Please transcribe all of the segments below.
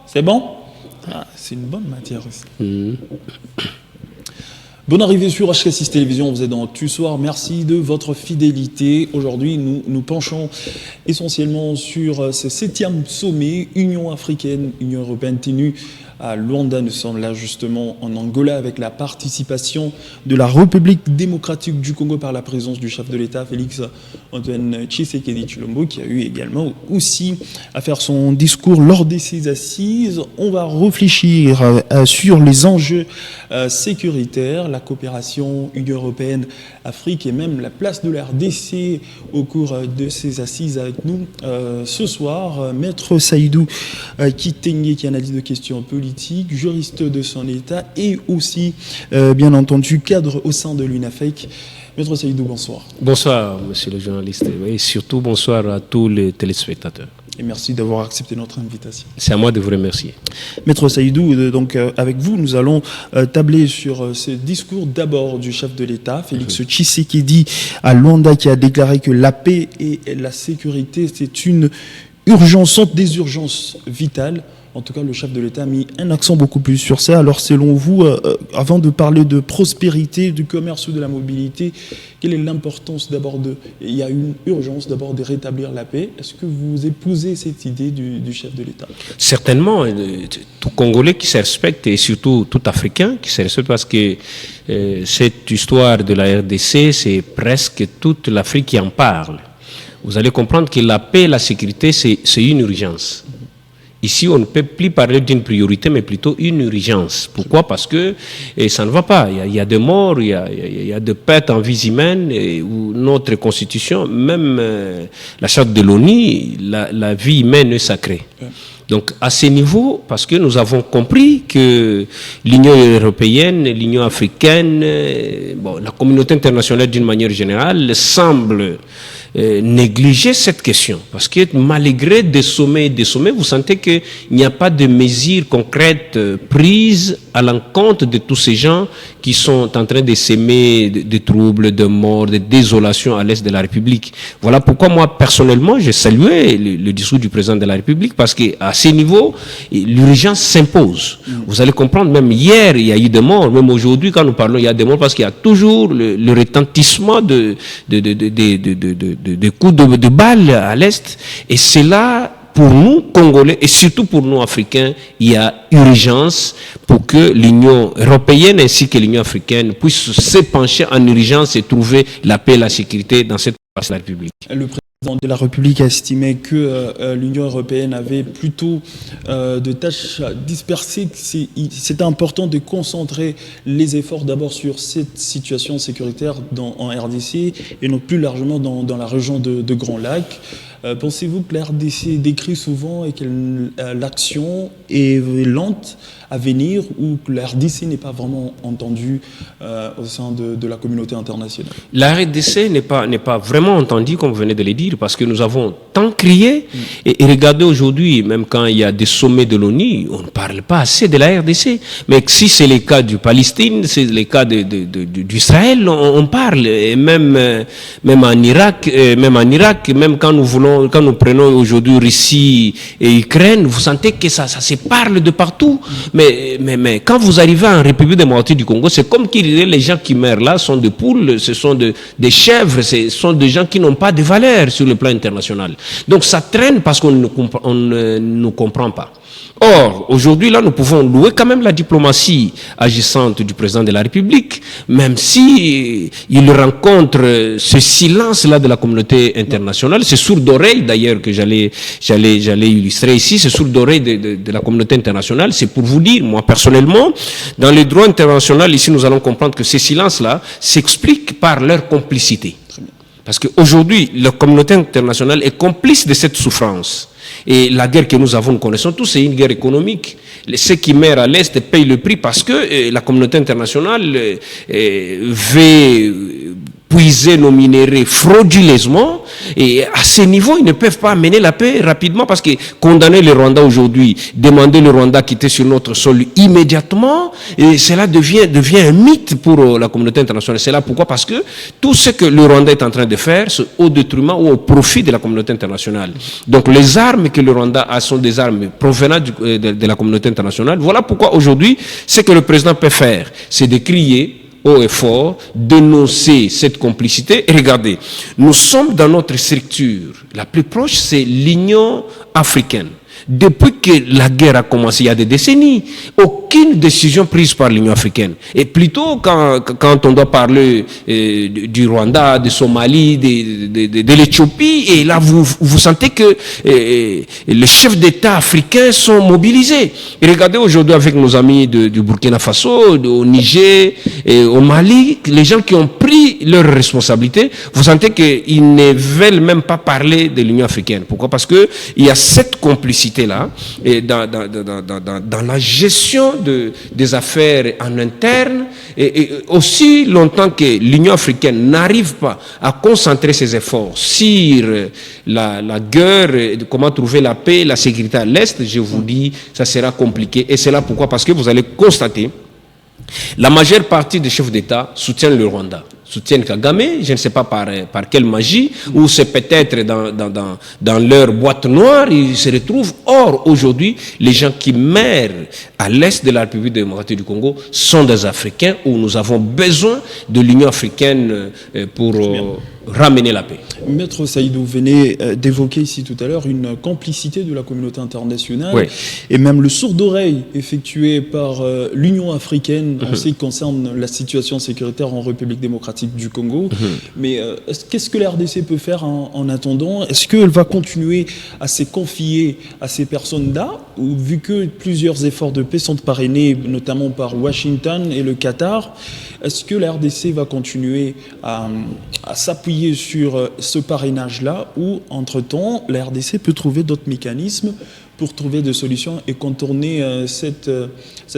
C'est bon? Ah, c'est une bonne matière aussi. Bonne arrivée sur HK6 Télévision, vous êtes dans Tu Soir, merci de votre fidélité. Aujourd'hui, nous penchons essentiellement sur ce 7e sommet Union africaine, Union européenne tenu à Luanda. Nous sommes là justement en Angola avec la participation de la République démocratique du Congo par la présence du chef de l'État, Félix Antoine Tshisekedi Tshilombo, qui a eu également aussi à faire son discours lors de ses assises. On va réfléchir sur les enjeux sécuritaires, la coopération Union européenne-Afrique et même la place de la RDC au cours de ces assises avec nous. Ce soir, Maître Saïdou Kitenge, qui analyse de questions politiques, juriste de son État et aussi, bien entendu, cadre au sein de l'UNAFEC. Maître Saïdou, bonsoir. Bonsoir, monsieur le journaliste, et surtout bonsoir à tous les téléspectateurs. Et merci d'avoir accepté notre invitation. C'est à moi de vous remercier. Maître Saïdou, donc avec vous, nous allons tabler sur ce discours d'abord du chef de l'État, Félix Tshisekedi à Luanda, qui a déclaré que la paix et la sécurité, c'est une urgence, sont des urgences vitales. En tout cas, le chef de l'État a mis un accent beaucoup plus sur ça. Alors, selon vous, avant de parler de prospérité, du commerce ou de la mobilité, quelle est l'importance d'abord il y a une urgence d'abord de rétablir la paix. Est-ce que vous épousez cette idée du chef de l'État? Certainement, tout Congolais qui se respecte et surtout tout Africain qui se respecte, parce que cette histoire de la RDC, c'est presque toute l'Afrique qui en parle. Vous allez comprendre que la paix et la sécurité, c'est une urgence. Ici, on ne peut plus parler d'une priorité, mais plutôt une urgence. Pourquoi? Parce que ça ne va pas. Il y a des morts, il y a des pertes en vies humaines, où notre constitution, même la charte de l'ONU, la vie humaine est sacrée. Donc, à ce niveau, parce que nous avons compris que l'Union européenne, l'Union africaine, la communauté internationale d'une manière générale semble négliger cette question. Parce que malgré des sommets, vous sentez qu'il n'y a pas de mesures concrètes prises à l'encontre de tous ces gens qui sont en train de s'aimer de troubles, de morts, de désolation à l'est de la République. Voilà pourquoi moi, personnellement, j'ai salué le discours du président de la République, parce qu'à ce niveau, l'urgence s'impose. Vous allez comprendre, même hier, il y a eu des morts, même aujourd'hui, quand nous parlons, il y a des morts, parce qu'il y a toujours le retentissement de coups de balles à l'est. Et c'est là, pour nous, Congolais, et surtout pour nous, Africains, il y a urgence pour que l'Union européenne ainsi que l'Union africaine puissent se pencher en urgence et trouver la paix et la sécurité dans cette partie de la République. Le président de la République a estimé que l'Union européenne avait plutôt de tâches dispersées. C'est important de concentrer les efforts d'abord sur cette situation sécuritaire en RDC et non plus largement dans la région de Grand Lac. Pensez-vous que la RDC décrit souvent et que l'action est lente à venir, ou que la RDC n'est pas vraiment entendue au sein de la communauté internationale? La RDC n'est pas vraiment entendue, comme vous venez de le dire, parce que nous avons tant crié. Et regardez aujourd'hui, même quand il y a des sommets de l'ONU, on ne parle pas assez de la RDC. Mais si c'est le cas du Palestine, c'est le cas d'Israël, on parle. Et même en Irak, même quand nous prenons aujourd'hui Russie et Ukraine, vous sentez que ça se parle de partout. Mais quand vous arrivez en République démocratique du Congo, c'est comme les gens qui meurent là sont des poules, ce sont des chèvres, ce sont des gens qui n'ont pas de valeur sur le plan international. Donc ça traîne parce qu'on ne nous comprend pas. Or, aujourd'hui, là, nous pouvons louer quand même la diplomatie agissante du président de la République, même si il rencontre ce silence-là de la communauté internationale, ce sourd d'oreille d'ailleurs que j'allais illustrer ici, ce sourd d'oreille de la communauté internationale. C'est pour vous dire, moi personnellement, dans le droit international, ici, nous allons comprendre que ces silences-là s'expliquent par leur complicité. Parce qu'aujourd'hui, la communauté internationale est complice de cette souffrance. Et la guerre que nous avons, nous connaissons tous, c'est une guerre économique. Ceux qui meurent à l'Est payent le prix parce que la communauté internationale veut puiser nos minéraux frauduleusement, et à ce niveau, ils ne peuvent pas amener la paix rapidement, parce que condamner le Rwanda aujourd'hui, demander le Rwanda quitter sur notre sol immédiatement, et cela devient un mythe pour la communauté internationale. C'est là pourquoi? Parce que tout ce que le Rwanda est en train de faire, c'est au détriment ou au profit de la communauté internationale. Donc les armes que le Rwanda a sont des armes provenant de la communauté internationale. Voilà pourquoi aujourd'hui, ce que le président peut faire, c'est de crier haut et fort, dénoncer cette complicité. Et regardez, nous sommes dans notre structure. La plus proche, c'est l'Union africaine. Depuis que la guerre a commencé il y a des décennies, aucune décision prise par l'Union africaine. Et plutôt quand on doit parler du Rwanda, de Somalie, de l'Éthiopie, et là vous sentez que les chefs d'État africains sont mobilisés. Et regardez aujourd'hui avec nos amis du Burkina Faso, au Niger, et au Mali, les gens qui ont pris leurs responsabilités, vous sentez qu'ils ne veulent même pas parler de l'Union africaine. Pourquoi? Parce que il y a cette complicité là, et dans la gestion des affaires en interne, et aussi longtemps que l'Union africaine n'arrive pas à concentrer ses efforts sur la guerre, comment trouver la paix, la sécurité à l'Est, je vous dis, ça sera compliqué. Et c'est là pourquoi? Parce que vous allez constater, la majeure partie des chefs d'État soutiennent le Rwanda, soutiennent Kagame, je ne sais pas par quelle magie, ou c'est peut-être dans leur boîte noire, ils se retrouvent. Or, aujourd'hui, les gens qui meurent à l'est de la République démocratique du Congo sont des Africains, où nous avons besoin de l'Union africaine pour ramener la paix. Maître Saïdou, vous venez d'évoquer ici tout à l'heure une complicité de la communauté internationale, oui, et même le sourd d'oreille effectué par l'Union africaine en ce qui concerne la situation sécuritaire en République démocratique du Congo. Mais qu'est-ce que la RDC peut faire en attendant? Est-ce qu'elle va continuer à se confier à ces personnes-là, ou vu que plusieurs efforts de paix sont parrainés notamment par Washington et le Qatar, est-ce que la RDC va continuer à s'appuyer sur ce parrainage-là, ou entre-temps la RDC peut trouver d'autres mécanismes pour trouver des solutions et contourner cette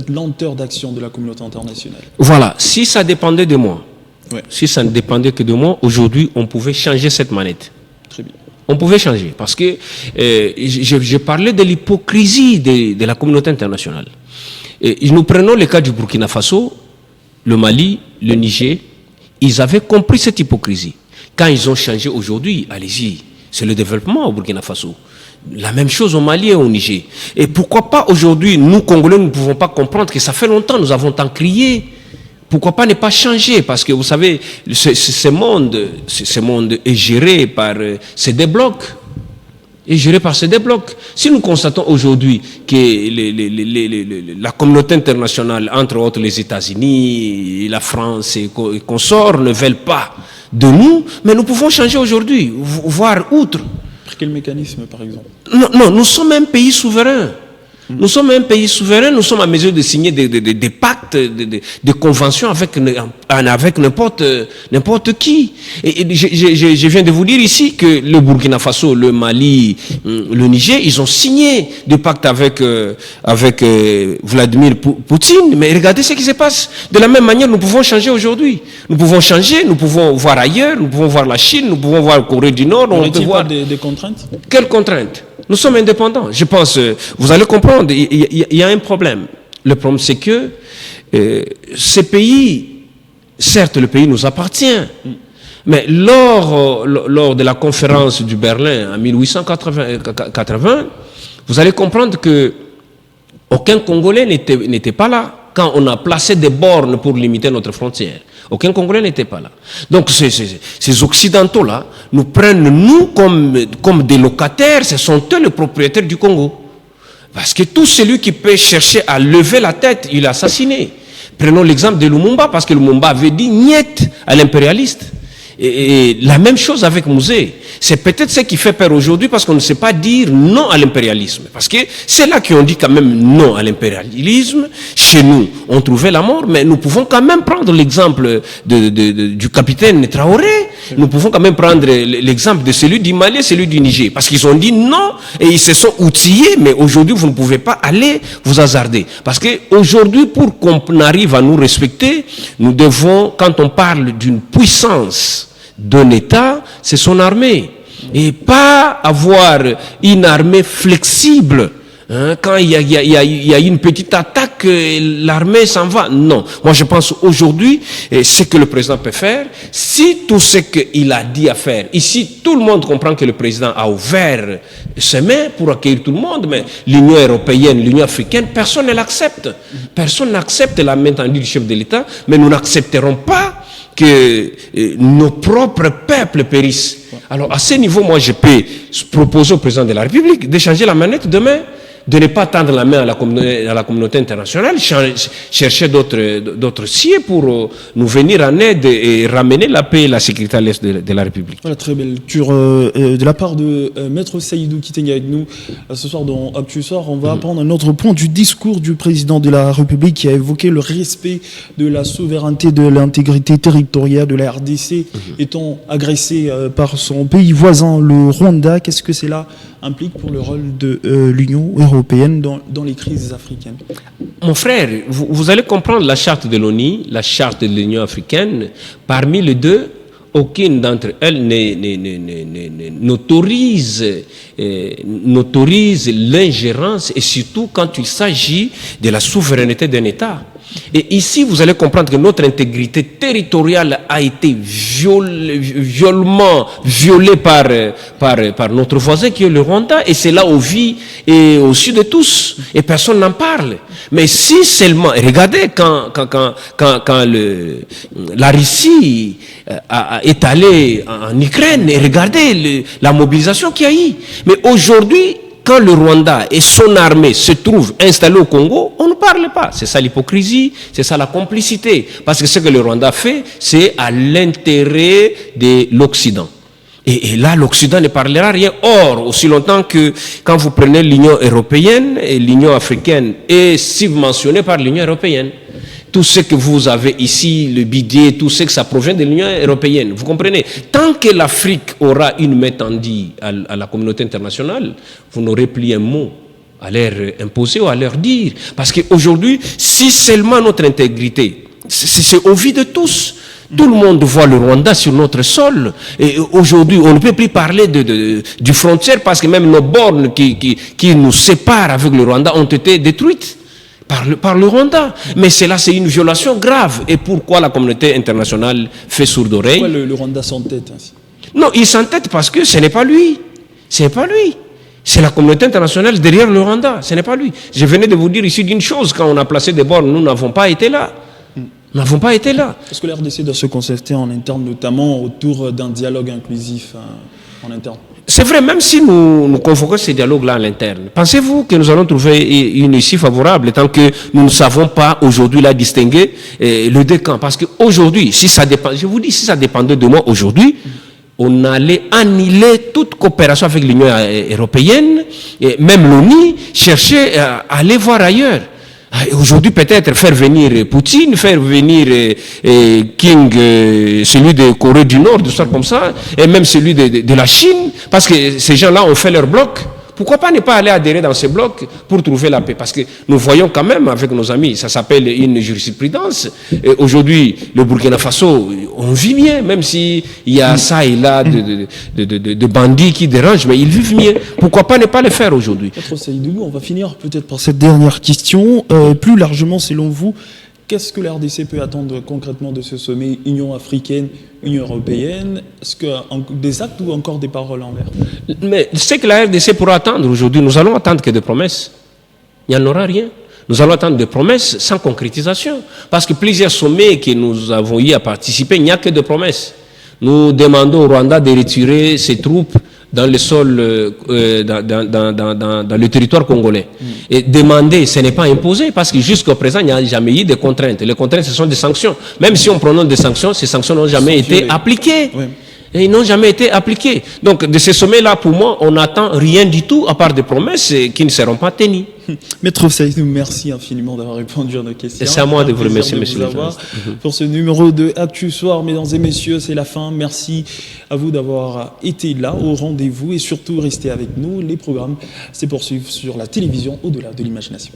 lenteur d'action de la communauté internationale? Voilà, si ça dépendait de moi, ouais, si ça ne dépendait que de moi, aujourd'hui on pouvait changer cette manette. Très bien. On pouvait changer, parce que je parlais de l'hypocrisie de la communauté internationale. Et nous prenons le cas du Burkina Faso, le Mali, le Niger. Ils avaient compris cette hypocrisie. Quand ils ont changé aujourd'hui, allez-y, c'est le développement au Burkina Faso. La même chose au Mali et au Niger. Et pourquoi pas aujourd'hui, nous Congolais, nous ne pouvons pas comprendre que ça fait longtemps, nous avons tant crié. Pourquoi pas ne pas changer? Parce que vous savez, ce monde est géré par ces deux blocs. Est géré par ces deux blocs. Si nous constatons aujourd'hui que la communauté internationale, entre autres les États-Unis, la France et consorts, ne veulent pas de nous, mais nous pouvons changer aujourd'hui, voire outre. Par quel mécanisme, par exemple? Non, nous sommes un pays souverain. Nous sommes un pays souverain, nous sommes à mesure de signer des pactes, des conventions avec n'importe qui. Et je viens de vous dire ici que le Burkina Faso, le Mali, le Niger, ils ont signé des pactes avec Vladimir Poutine. Mais regardez ce qui se passe. De la même manière, nous pouvons changer aujourd'hui. Nous pouvons changer, nous pouvons voir ailleurs, nous pouvons voir la Chine, nous pouvons voir la Corée du Nord. On peut voir des contraintes? Quelles contraintes? Nous sommes indépendants. Je pense, vous allez comprendre, il y a un problème. Le problème, c'est que ces pays, certes, le pays nous appartient, mais lors de la conférence du Berlin en 1880, vous allez comprendre que aucun Congolais n'était pas là quand on a placé des bornes pour limiter notre frontière. Aucun Congolais n'était pas là. Donc ces Occidentaux-là nous prennent, nous, comme des locataires. Ce sont eux les propriétaires du Congo. Parce que tout celui qui peut chercher à lever la tête, il est assassiné. Prenons l'exemple de Lumumba, parce que Lumumba avait dit « niet » à l'impérialiste. Et la même chose avec Mouzé. C'est peut-être ce qui fait peur aujourd'hui parce qu'on ne sait pas dire non à l'impérialisme. Parce que c'est là qu'on dit quand même non à l'impérialisme. Chez nous, on trouvait la mort, mais nous pouvons quand même prendre l'exemple du capitaine Traoré. Nous pouvons quand même prendre l'exemple de celui du Mali et celui du Niger. Parce qu'ils ont dit non et ils se sont outillés, mais aujourd'hui, vous ne pouvez pas aller vous hasarder. Parce qu'aujourd'hui, pour qu'on arrive à nous respecter, nous devons, quand on parle d'une puissance d'un État, c'est son armée. Et pas avoir une armée flexible. Quand il y a une petite attaque, l'armée s'en va. Non. Moi, je pense aujourd'hui, ce que le président peut faire, si tout ce qu'il a dit à faire, ici, tout le monde comprend que le président a ouvert ses mains pour accueillir tout le monde, mais l'Union européenne, l'Union africaine, personne ne l'accepte. Personne n'accepte la main tendue du chef de l'État, mais nous n'accepterons pas que nos propres peuples périssent. Alors, à ce niveau, moi, je peux proposer au président de la République de changer la manette demain, de ne pas tendre la main à la communauté internationale, chercher d'autres cieux pour nous venir en aide et ramener la paix et la sécurité à l'est de la République. Voilà, très belle lecture de la part de Maître Saïdou qui était avec nous ce soir dans Actu Soir. On va apprendre un autre point du discours du président de la République qui a évoqué le respect de la souveraineté, de l'intégrité territoriale de la RDC étant agressée par son pays voisin, le Rwanda. Qu'est-ce que cela implique pour le rôle de l'Union européenne dans les crises africaines? Mon frère, vous allez comprendre la charte de l'ONU, la charte de l'Union africaine. Parmi les deux, aucune d'entre elles n'autorise l'ingérence, et surtout quand il s'agit de la souveraineté d'un État. Et ici, vous allez comprendre que notre intégrité territoriale a été violemment violée par notre voisin qui est le Rwanda, et c'est là au vie et au sud de tous, et personne n'en parle. Mais si seulement, regardez quand la Russie est allée en Ukraine, et regardez la mobilisation qu'il y a eu. Mais aujourd'hui, quand le Rwanda et son armée se trouvent installés au Congo, on ne parle pas. C'est ça l'hypocrisie, c'est ça la complicité. Parce que ce que le Rwanda fait, c'est à l'intérêt de l'Occident. Et là, l'Occident ne parlera rien. Or, aussi longtemps que quand vous prenez l'Union européenne et l'Union africaine est subventionnée par l'Union européenne. Tout ce que vous avez ici, le budget, tout ce que ça provient de l'Union européenne. Vous comprenez? Tant que l'Afrique aura une main tendue à la communauté internationale, vous n'aurez plus un mot à leur imposer ou à leur dire. Parce qu'aujourd'hui, si seulement notre intégrité, c'est au vu de tous. Tout le monde voit le Rwanda sur notre sol. Et aujourd'hui, on ne peut plus parler du frontière parce que même nos bornes qui nous séparent avec le Rwanda ont été détruites par le Rwanda. Mais c'est une violation grave. Et pourquoi la communauté internationale fait sourde oreille? Pourquoi le Rwanda s'entête ainsi? Non, il s'entête parce que ce n'est pas lui. Ce n'est pas lui. C'est la communauté internationale derrière le Rwanda. Ce n'est pas lui. Je venais de vous dire ici d'une chose. Quand on a placé des bornes, nous n'avons pas été là. Nous n'avons pas été là. Est-ce que la RDC doit se concerter en interne, notamment autour d'un dialogue inclusif en interne? C'est vrai, même si nous convoquons ces dialogues-là à l'interne, pensez-vous que nous allons trouver une issue favorable tant que nous ne savons pas aujourd'hui là distinguer les deux camps? Parce qu'aujourd'hui, si ça dépend, je vous dis, si ça dépendait de moi aujourd'hui, on allait annihiler toute coopération avec l'Union européenne, et même l'ONU, chercher à aller voir ailleurs. Aujourd'hui, peut-être faire venir Poutine, faire venir King, celui de Corée du Nord, de sorte comme ça, et même celui de la Chine, parce que ces gens-là ont fait leur bloc. Pourquoi pas ne pas aller adhérer dans ces blocs pour trouver la paix? Parce que nous voyons quand même avec nos amis, ça s'appelle une jurisprudence. Aujourd'hui, le Burkina Faso, on vit bien, même s'il y a ça et là de bandits qui dérangent, mais ils vivent mieux. Pourquoi pas ne pas le faire aujourd'hui? Maître Saïdou, on va finir peut-être par cette dernière question. Plus largement, selon vous, qu'est-ce que la RDC peut attendre concrètement de ce sommet Union africaine, Union européenne? Est-ce que des actes ou encore des paroles en l'air? Mais ce que la RDC pourra attendre aujourd'hui, nous allons attendre que des promesses. Il n'y en aura rien. Nous allons attendre des promesses sans concrétisation. Parce que plusieurs sommets que nous avons eu à participer, il n'y a que des promesses. Nous demandons au Rwanda de retirer ses troupes dans le sol, dans le territoire congolais. Et demander, ce n'est pas imposé, parce que jusqu'à présent, il n'y a jamais eu de contraintes. Les contraintes, ce sont des sanctions. Même si on prononce des sanctions, ces sanctions n'ont jamais été appliquées. Oui. Et ils n'ont jamais été appliqués. Donc, de ces sommets-là, pour moi, on n'attend rien du tout, à part des promesses qui ne seront pas tenues. Maître Seydou, merci infiniment d'avoir répondu à nos questions. C'est à moi de vous remercier, monsieur le journaliste. Pour ce numéro de Actu Soir, mesdames et messieurs, c'est la fin. Merci à vous d'avoir été là, au rendez-vous, et surtout, restez avec nous. Les programmes se poursuivent sur la télévision au-delà de l'imagination.